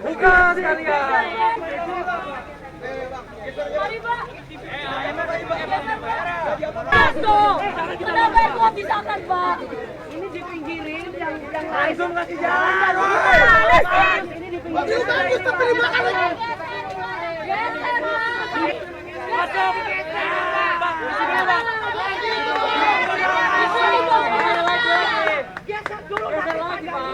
Buka sekalian. Mari Pak. Tuh, kenapa kok pisahkan Pak? Ini dipinggirin yang Langsung kasih jalan. ini dipinggirin. Bagus tapi dimakan. Geser Pak. Masuk. Geser dulu. Geser lagi Pak.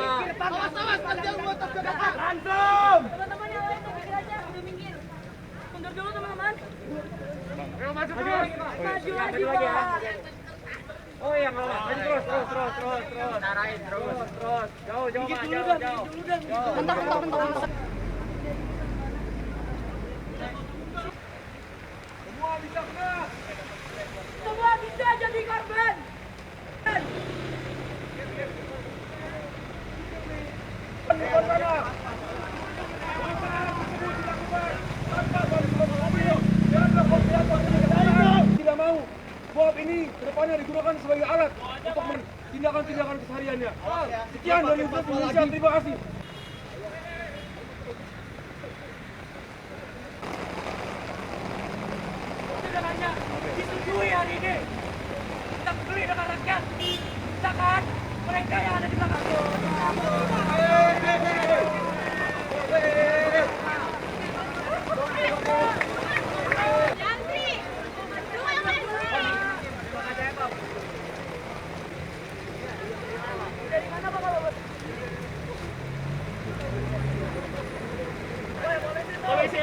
Awas, panjang buat tabrakan. Teman-teman yang lain tuh minggir aja, udah minggir. Mundur dulu teman-teman. Maju Maju lagi Pak. Oh yang lawan. Maju terus. Arahin terus. Jauh. Bentar. Semua bisa kena. Semua bisa jadi korban. Tidak mau Bob ini kedepannya digunakan sebagai alat untuk tindakan-tindakan kesehariannya. Sekian dari Indonesia, terima kasih. Undangannya disetujui hari ini. Kita peduli dengan rakyat. Kita kan mereka yang ada di belakang. Polisi.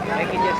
Naikin jas.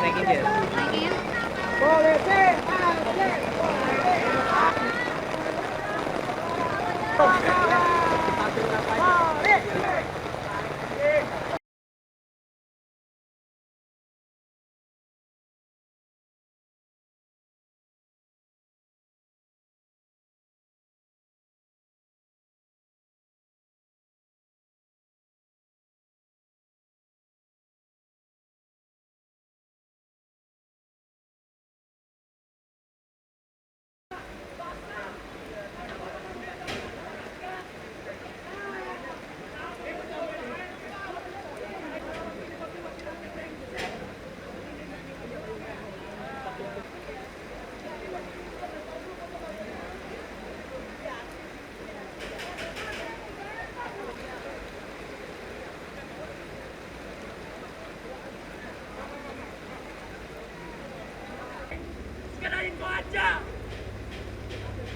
Sekarang info aja.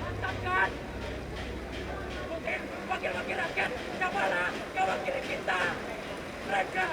Mantap kan? Mungkin wakil-wakil rakyat siapalah yang wakili kita. Mereka.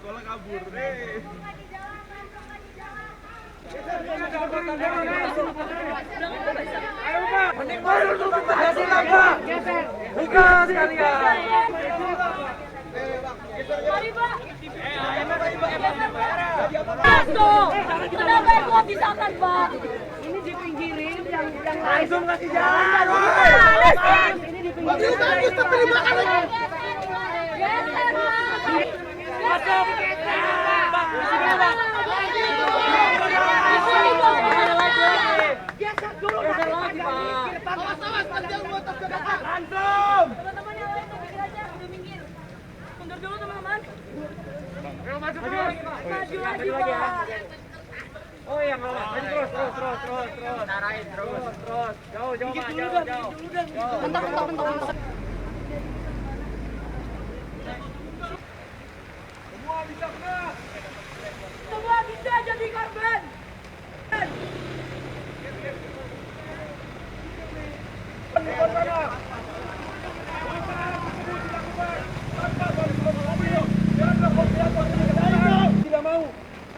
Malah kabur. Ayo Pak, mending baru tuh kasih Pak. Buka sekalian. Mari Pak. Tuh, kenapa kok pisahkan Pak? Ini dipinggirin yang Langsung kasih jalan. ini dipinggirin. Bagus tapi dimakan. Geser Pak. Masuk. Geser dulu. Maju lagi, Pak. Oh yang bawah, maju terus. Tarain terus. Jauh, Pak, jauh. Bentar. Semua bisa kena. Semua bisa jadi korban. Depan sana. Pelaksanaan tersebut dilakukan tanpa bantuan mobil dan kepolisian tidak mau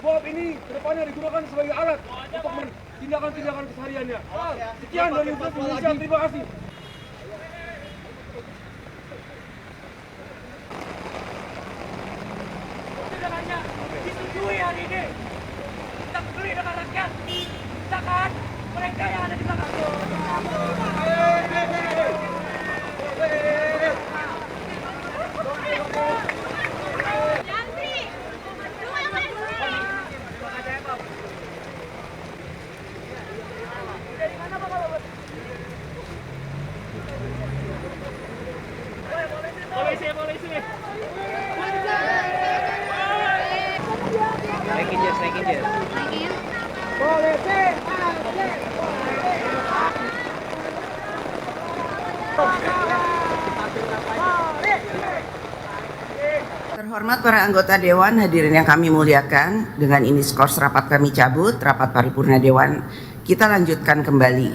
BOP ini kedepannya digunakan sebagai alat untuk tindakan-tindakan kesehariannya. Sekian dari Universitas Indonesia, terima kasih. Undangannya disetujui hari ini. Kita peduli dengan rakyat. Kita kan mereka yang ada di belakang. Polisi. Naikin dia. Terhormat para anggota Dewan, hadirin yang kami muliakan, dengan ini skors rapat kami cabut, rapat paripurna Dewan kita lanjutkan kembali.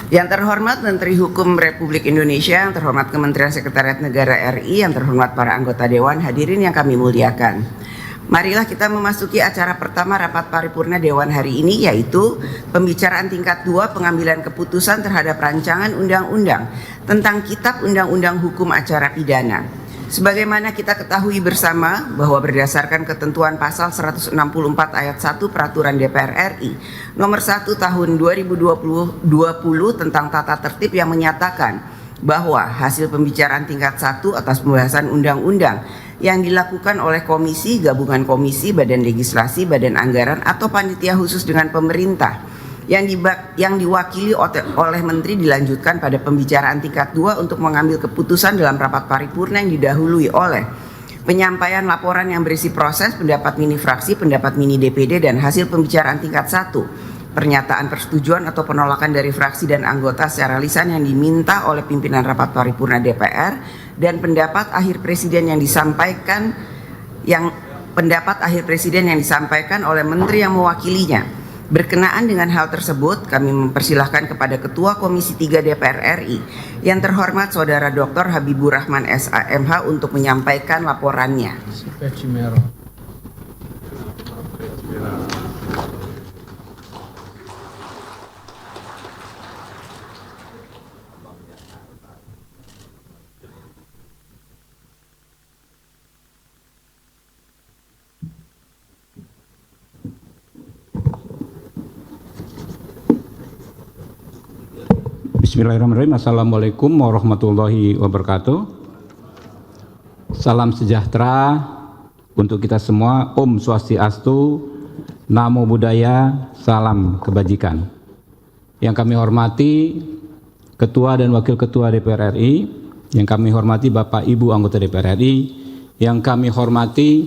Yang terhormat Menteri Hukum Republik Indonesia, yang terhormat Kementerian Sekretariat Negara RI, yang terhormat para anggota Dewan, hadirin yang kami muliakan. Marilah kita memasuki acara pertama rapat paripurna Dewan hari ini, yaitu pembicaraan tingkat 2 pengambilan keputusan terhadap rancangan undang-undang tentang Kitab Undang-Undang Hukum Acara Pidana. Sebagaimana kita ketahui bersama bahwa berdasarkan ketentuan pasal 164 ayat 1 Peraturan DPR RI nomor 1 tahun 2020 tentang tata tertib yang menyatakan bahwa hasil pembicaraan tingkat 1 atas pembahasan undang-undang yang dilakukan oleh komisi, gabungan komisi, badan legislasi, badan anggaran atau panitia khusus dengan pemerintah yang diwakili oleh menteri dilanjutkan pada pembicaraan tingkat 2 untuk mengambil keputusan dalam rapat paripurna yang didahului oleh penyampaian laporan yang berisi proses, pendapat mini fraksi, pendapat mini DPD dan hasil pembicaraan tingkat 1, pernyataan persetujuan atau penolakan dari fraksi dan anggota secara lisan yang diminta oleh pimpinan rapat paripurna DPR dan pendapat akhir presiden yang disampaikan oleh menteri yang mewakilinya. Berkenaan dengan hal tersebut, kami mempersilahkan kepada Ketua Komisi 3 DPR RI yang terhormat Saudara Dr. Habibur Rahman SAMH untuk menyampaikan laporannya. Bismillahirrahmanirrahim. Assalamualaikum warahmatullahi wabarakatuh. Salam sejahtera untuk kita semua. Om Swastiastu, Namo Buddhaya, salam kebajikan. Yang kami hormati Ketua dan Wakil Ketua DPR RI, yang kami hormati Bapak Ibu anggota DPR RI, yang kami hormati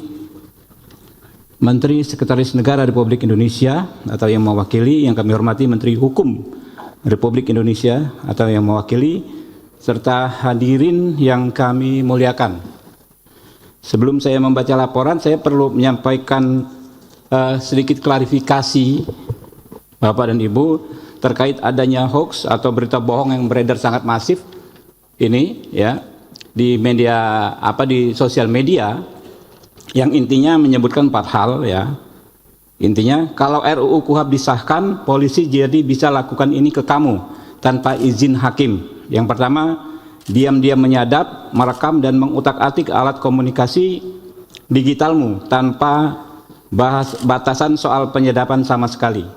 Menteri Sekretaris Negara Republik Indonesia atau yang mewakili, yang kami hormati Menteri Hukum Republik Indonesia atau yang mewakili, serta hadirin yang kami muliakan. Sebelum saya membaca laporan, saya perlu menyampaikan sedikit klarifikasi Bapak dan Ibu terkait adanya hoax atau berita bohong yang beredar sangat masif ini ya di media di sosial media, yang intinya menyebutkan 4 hal ya. Intinya, kalau RUU KUHP disahkan, polisi jadi bisa lakukan ini ke kamu tanpa izin hakim. Yang pertama, diam-diam menyadap, merekam dan mengutak-atik alat komunikasi digitalmu tanpa batasan soal penyadapan sama sekali.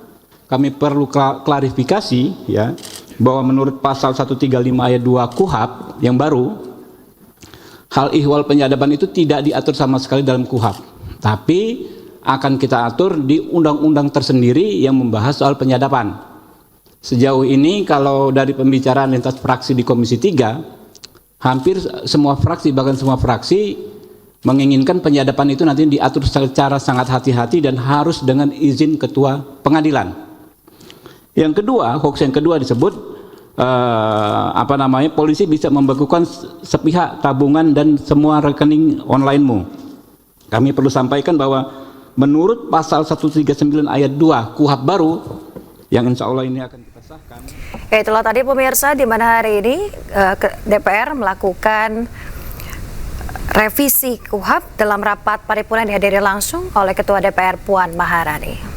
Kami perlu klarifikasi ya, bahwa menurut pasal 135 ayat 2 KUHP yang baru, hal ihwal penyadapan itu tidak diatur sama sekali dalam KUHP. Tapi akan kita atur di undang-undang tersendiri yang membahas soal penyadapan. Sejauh ini kalau dari pembicaraan lintas fraksi di Komisi 3, hampir semua fraksi, bahkan semua fraksi menginginkan penyadapan itu nanti diatur secara sangat hati-hati dan harus dengan izin ketua pengadilan. Yang kedua, hoax yang kedua disebut polisi bisa membekukan sepihak tabungan dan semua rekening online-mu. Kami perlu sampaikan bahwa menurut pasal 139 ayat 2 KUHP baru yang insya Allah ini akan kita sahkan. Itulah tadi pemirsa, di mana hari ini DPR melakukan revisi KUHP dalam rapat paripurna dihadiri langsung oleh Ketua DPR Puan Maharani.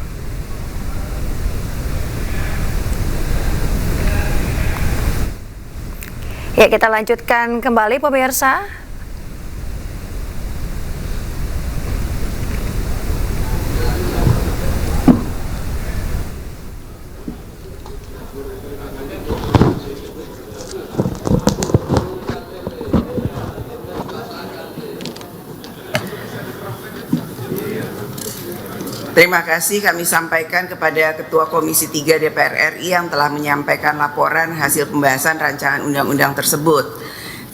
Ya, kita lanjutkan kembali pemirsa. Terima kasih kami sampaikan kepada Ketua Komisi 3 DPR RI yang telah menyampaikan laporan hasil pembahasan rancangan undang-undang tersebut.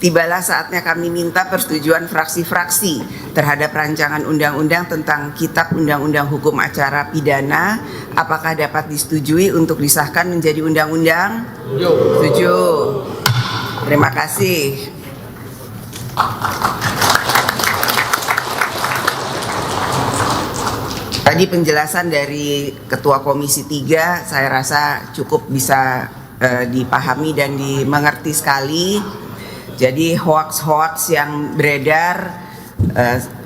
Tibalah saatnya kami minta persetujuan fraksi-fraksi terhadap rancangan undang-undang tentang Kitab Undang-Undang Hukum Acara Pidana. Apakah dapat disetujui untuk disahkan menjadi undang-undang? Setuju. Terima kasih. Tadi penjelasan dari Ketua Komisi 3 saya rasa cukup bisa dipahami dan dimengerti sekali. Jadi hoax-hoax yang beredar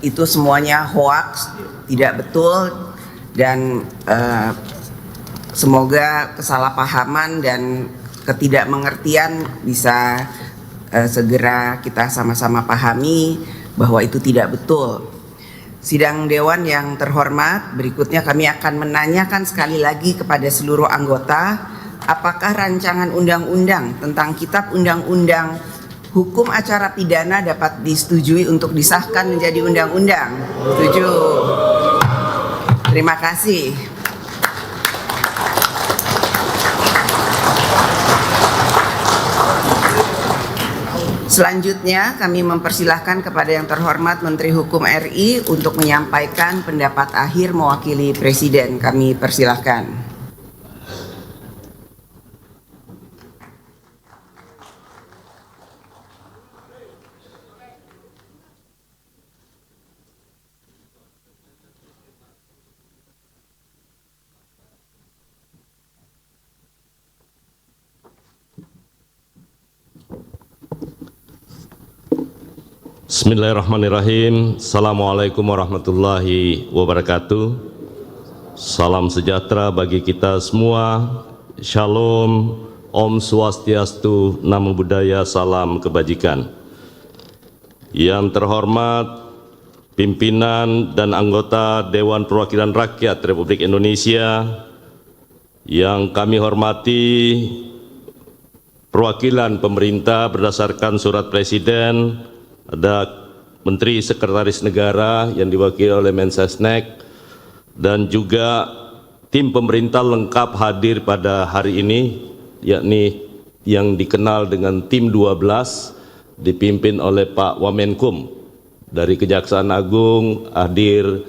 itu semuanya hoax, tidak betul, dan semoga kesalahpahaman dan ketidakmengertian bisa segera kita sama-sama pahami bahwa itu tidak betul. Sidang Dewan yang terhormat, berikutnya kami akan menanyakan sekali lagi kepada seluruh anggota, apakah rancangan undang-undang tentang Kitab Undang-Undang Hukum Acara Pidana dapat disetujui untuk disahkan menjadi undang-undang? Setuju. Terima kasih. Selanjutnya kami mempersilahkan kepada yang terhormat Menteri Hukum RI untuk menyampaikan pendapat akhir mewakili Presiden. Kami persilahkan. Bismillahirrahmanirrahim. Assalamualaikum warahmatullahi wabarakatuh. Salam sejahtera bagi kita semua. Shalom, Om Swastiastu, Namo Buddhaya, salam kebajikan. Yang terhormat pimpinan dan anggota Dewan Perwakilan Rakyat Republik Indonesia, yang kami hormati perwakilan pemerintah berdasarkan surat Presiden, ada Menteri Sekretaris Negara yang diwakili oleh Mensesnek, dan juga tim pemerintah lengkap hadir pada hari ini, yakni yang dikenal dengan tim 12 dipimpin oleh Pak Wamenkum. Dari Kejaksaan Agung hadir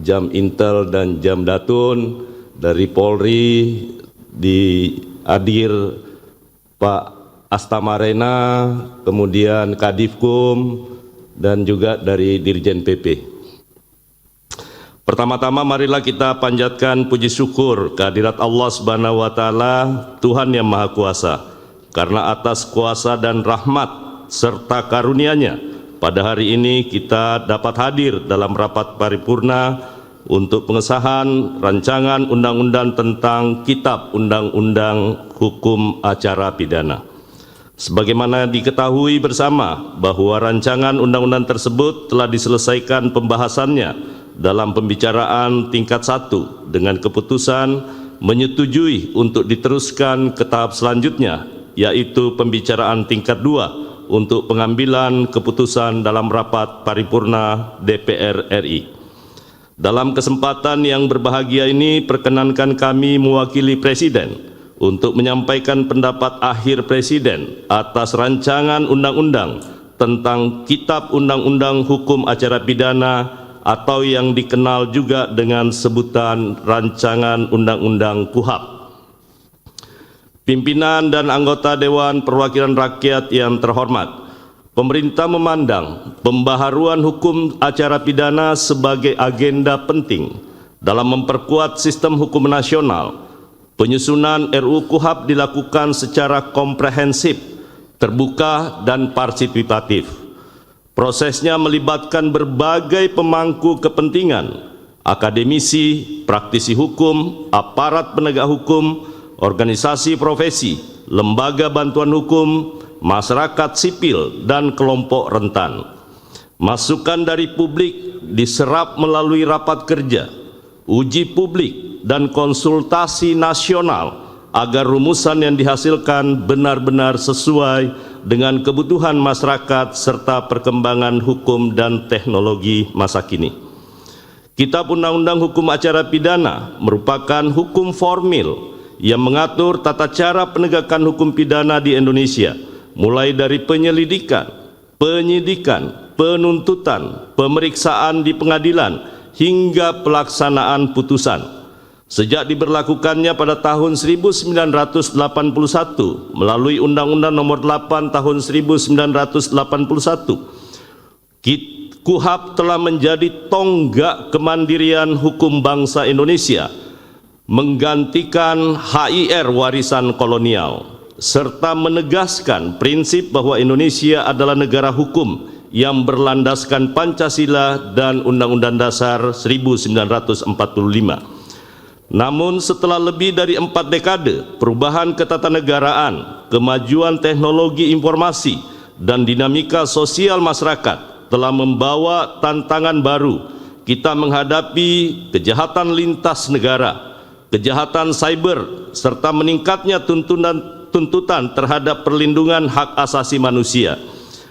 Jam Intel dan Jam Datun, dari Polri hadir Pak Astamarena, kemudian Kadifkum, dan juga dari Dirjen PP. Pertama-tama marilah kita panjatkan puji syukur kehadirat Allah Subhanahu wa Ta'ala, Tuhan yang Maha Kuasa, karena atas kuasa dan rahmat serta karunia-Nya pada hari ini kita dapat hadir dalam rapat paripurna untuk pengesahan rancangan undang-undang tentang Kitab Undang-Undang Hukum Acara Pidana. Sebagaimana diketahui bersama bahwa rancangan undang-undang tersebut telah diselesaikan pembahasannya dalam pembicaraan tingkat 1 dengan keputusan menyetujui untuk diteruskan ke tahap selanjutnya, yaitu pembicaraan tingkat 2 untuk pengambilan keputusan dalam rapat paripurna DPR RI. Dalam kesempatan yang berbahagia ini, perkenankan kami mewakili Presiden untuk menyampaikan pendapat akhir Presiden atas rancangan undang-undang tentang Kitab Undang-Undang Hukum Acara Pidana atau yang dikenal juga dengan sebutan Rancangan Undang-Undang KUHP. Pimpinan dan anggota Dewan Perwakilan Rakyat yang terhormat, pemerintah memandang pembaharuan hukum acara pidana sebagai agenda penting dalam memperkuat sistem hukum nasional. Penyusunan RUU KUHP dilakukan secara komprehensif, terbuka, dan partisipatif. Prosesnya melibatkan berbagai pemangku kepentingan, akademisi, praktisi hukum, aparat penegak hukum, organisasi profesi, lembaga bantuan hukum, masyarakat sipil, dan kelompok rentan. Masukan dari publik diserap melalui rapat kerja, uji publik, dan konsultasi nasional agar rumusan yang dihasilkan benar-benar sesuai dengan kebutuhan masyarakat serta perkembangan hukum dan teknologi masa kini. Kitab Undang-Undang Hukum Acara Pidana merupakan hukum formil yang mengatur tata cara penegakan hukum pidana di Indonesia, mulai dari penyelidikan, penyidikan, penuntutan, pemeriksaan di pengadilan, hingga pelaksanaan putusan. Sejak diberlakukannya pada tahun 1981 melalui Undang-Undang Nomor 8 Tahun 1981, KUHP telah menjadi tonggak kemandirian hukum bangsa Indonesia, menggantikan HIR warisan kolonial, serta menegaskan prinsip bahwa Indonesia adalah negara hukum yang berlandaskan Pancasila dan Undang-Undang Dasar 1945. Namun setelah lebih dari 4 dekade perubahan ketatanegaraan, kemajuan teknologi informasi, dan dinamika sosial masyarakat telah membawa tantangan baru. Kita menghadapi kejahatan lintas negara, kejahatan cyber, serta meningkatnya tuntutan terhadap perlindungan hak asasi manusia.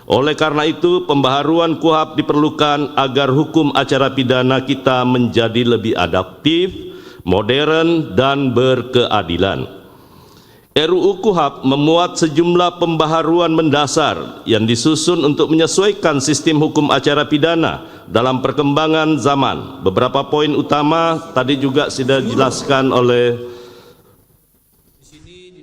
Oleh karena itu, pembaharuan KUHP diperlukan agar hukum acara pidana kita menjadi lebih adaptif, modern, dan berkeadilan. RUU KUHP memuat sejumlah pembaharuan mendasar yang disusun untuk menyesuaikan sistem hukum acara pidana dalam perkembangan zaman. Beberapa poin utama tadi juga sudah dijelaskan oleh